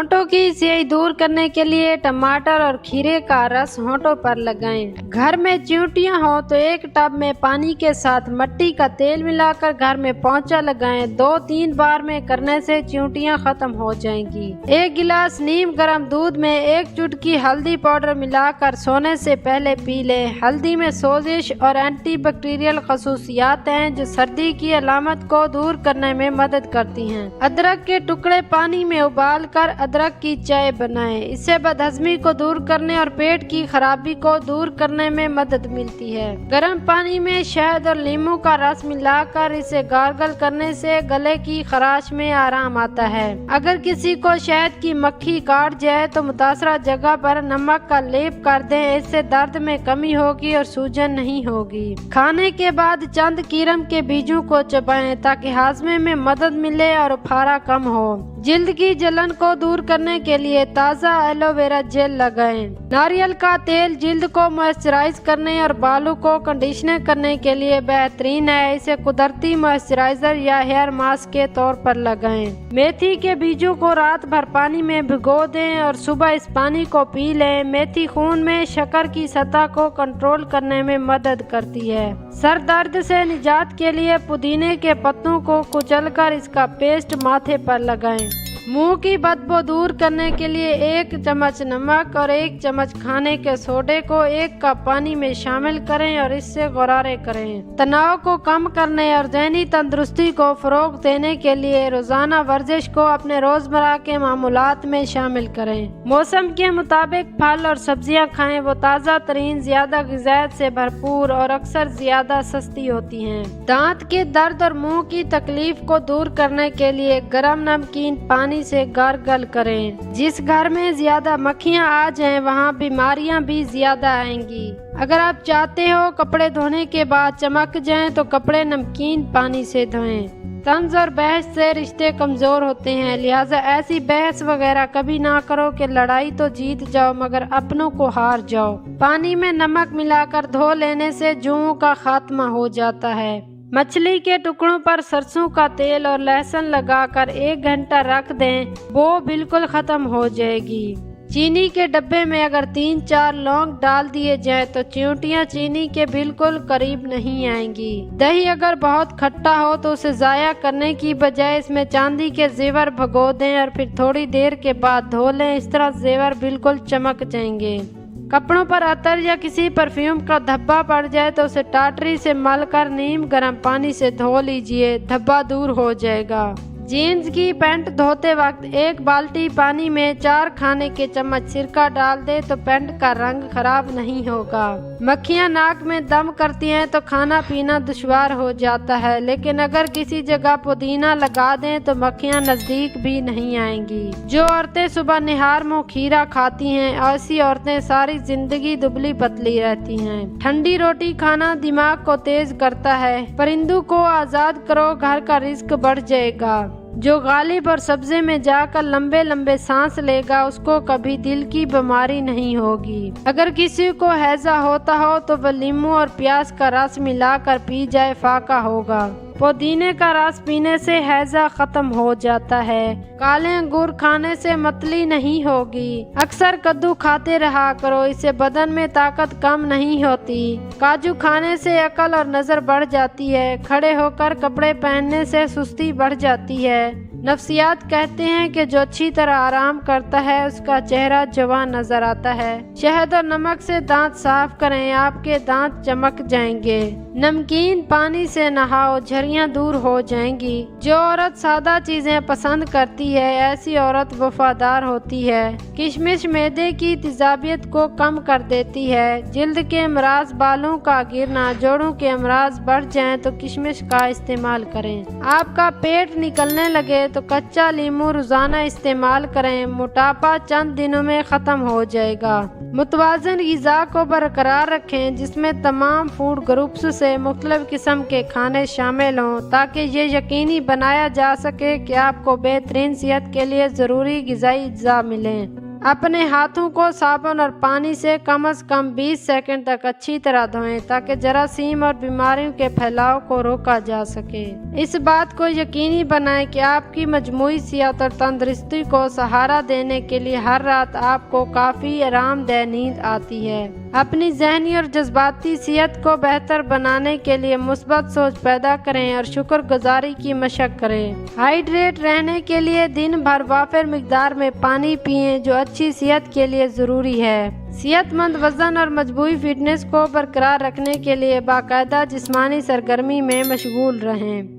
होंठों की स्याही दूर करने के लिए टमाटर और खीरे का रस होंठों पर लगाएं। घर में चींटियां हो तो एक टब में पानी के साथ मट्टी का तेल मिलाकर घर में पोंछा लगाएं। 2-3 बार में करने से चींटियां खत्म हो जाएंगी। 1 गिलास नीम गर्म दूध में 1 चुटकी हल्दी पाउडर मिलाकर सोने से पहले पी लें। हल्दी में सोजिश और एंटी बैक्टीरियल खसूसियात हैं जो सर्दी की अलामत को दूर करने में मदद करती हैं। अदरक के टुकड़े पानी में उबाल कर अदरक की चाय बनाएं। इससे बदहजमी को दूर करने और पेट की खराबी को दूर करने में मदद मिलती है। गर्म पानी में शहद और नींबू का रस मिलाकर इसे गार्गल करने से गले की खराश में आराम आता है। अगर किसी को शहद की मक्खी काट जाए तो मुतासरा जगह पर नमक का लेप कर दें। इससे दर्द में कमी होगी और सूजन नहीं होगी। खाने के बाद चंद कीरम के बीजों को चबाएं ताकि हाजमे में मदद मिले और उफारा कम हो। जिल्द की जलन को दूर करने के लिए ताज़ा एलोवेरा जेल लगाएं। नारियल का तेल जिल्द को मॉइस्चराइज करने और बालों को कंडीशनर करने के लिए बेहतरीन है। इसे कुदरती मॉइस्चराइजर या हेयर मास्क के तौर पर लगाएं। मेथी के बीजों को रात भर पानी में भिगो दें और सुबह इस पानी को पी लें। मेथी खून में शक्कर की सतह को कंट्रोल करने में मदद करती है। सर दर्द से निजात के लिए पुदीने के पत्तों को कुचलकर इसका पेस्ट माथे पर लगाएं। मुंह की बदबू दूर करने के लिए 1 चम्मच नमक और 1 चम्मच खाने के सोडे को 1 कप पानी में शामिल करें और इससे गरारे करें। तनाव को कम करने और ज़हनी तंदुरुस्ती को फ़रोग़ देने के लिए रोज़ाना वर्जिश को अपने रोज़मर्रा के मामूलात में शामिल करें। मौसम के मुताबिक फल और सब्जियां खाएं। वो ताज़ा तरीन, ज़्यादा ग़िज़ायत से भरपूर और अक्सर ज़्यादा सस्ती होती हैं। दांत के दर्द और मुँह की तकलीफ को दूर करने के लिए गर्म नमकीन पानी से गार्गल करें। जिस घर में ज्यादा मक्खियां आ जाएं वहां बीमारियां भी ज्यादा आएंगी। अगर आप चाहते हो कपड़े धोने के बाद चमक जाएं तो कपड़े नमकीन पानी से धोएं। तंज और बहस से रिश्ते कमजोर होते हैं, लिहाजा ऐसी बहस वगैरह कभी ना करो कि लड़ाई तो जीत जाओ मगर अपनों को हार जाओ। पानी में नमक मिलाकर धो लेने से जुओं का खात्मा हो जाता है। मछली के टुकड़ों पर सरसों का तेल और लहसुन लगाकर 1 घंटा रख दें, वो बिल्कुल खत्म हो जाएगी। चीनी के डब्बे में अगर 3-4 लौंग डाल दिए जाए तो चींटियां चीनी के बिल्कुल करीब नहीं आएंगी। दही अगर बहुत खट्टा हो तो उसे ज़ाया करने की बजाय इसमें चांदी के जेवर भिगो दें और फिर थोड़ी देर के बाद धो लें। इस तरह जेवर बिल्कुल चमक जाएंगे। कपड़ों पर अतर या किसी परफ्यूम का धब्बा पड़ जाए तो उसे टाटरी से मलकर नीम गर्म पानी से धो लीजिए, धब्बा दूर हो जाएगा। जीन्स की पैंट धोते वक्त 1 बाल्टी पानी में 4 खाने के चम्मच सिरका डाल दे तो पैंट का रंग खराब नहीं होगा। मक्खियां नाक में दम करती हैं तो खाना पीना दुश्वार हो जाता है, लेकिन अगर किसी जगह पुदीना लगा दें तो मक्खियां नजदीक भी नहीं आएंगी। जो औरतें सुबह निहार मुँह खीरा खाती हैं ऐसी औरतें सारी जिंदगी दुबली पतली रहती हैं। ठंडी रोटी खाना दिमाग को तेज करता है। परिंदों को आजाद करो, घर का रिस्क बढ़ जाएगा। जो गालिब और सब्जे में जाकर लंबे लंबे सांस लेगा उसको कभी दिल की बीमारी नहीं होगी। अगर किसी को हैजा होता हो तो वह नींबू और प्याज का रस मिलाकर पी जाए, फाका होगा। पुदीने का रस पीने से हैजा खत्म हो जाता है। काले अंगूर खाने से मतली नहीं होगी। अक्सर कद्दू खाते रहा करो, इससे बदन में ताकत कम नहीं होती। काजू खाने से अकल और नजर बढ़ जाती है। खड़े होकर कपड़े पहनने से सुस्ती बढ़ जाती है। नफ्सियात कहते हैं कि जो अच्छी तरह आराम करता है उसका चेहरा जवान नजर आता है। शहद और नमक से दांत साफ करें, आपके दांत चमक जाएंगे। नमकीन पानी से नहाओ, झरियां दूर हो जाएंगी। जो औरत सादा चीजें पसंद करती है ऐसी औरत वफादार होती है। किशमिश मैदे की तेजाबियत को कम कर देती है। जिल्द के अमराज, बालों का गिरना, जोड़ों के अमराज बढ़ जाएं तो किशमिश का इस्तेमाल करें। आपका पेट निकलने लगे तो कच्चा नींबू रोजाना इस्तेमाल करें। मोटापा चंद दिनों में खत्म हो जाएगा। मुतवाज़न ग़िज़ा को बरकरार रखें जिसमें तमाम फूड ग्रुप्स से मुख्तलिफ किस्म के खाने शामिल हों ताकि ये यकीनी बनाया जा सके कि आपको बेहतरीन सेहत के लिए ज़रूरी ग़िज़ाई अज्जा मिलें। अपने हाथों को साबुन और पानी से कम 20 सेकंड तक अच्छी तरह धोएं ताकि जरासीम और बीमारियों के फैलाव को रोका जा सके। इस बात को यकीनी बनाएं कि आपकी मजमूई सेहत और तंदुरुस्ती को सहारा देने के लिए हर रात आपको काफ़ी आरामदेह नींद आती है। अपनी ज़हनी और जज्बाती सेहत को बेहतर बनाने के लिए मुस्बत सोच पैदा करें और शुक्रगुजारी की मशक करें। हाइड्रेट रहने के लिए दिन भर वाफिर मिकदार में पानी पिएं जो अच्छी सेहत के लिए ज़रूरी है। सेहतमंद वजन और मजबूत फिटनेस को बरकरार रखने के लिए बाकायदा जिस्मानी सरगर्मी में मशगूल रहें।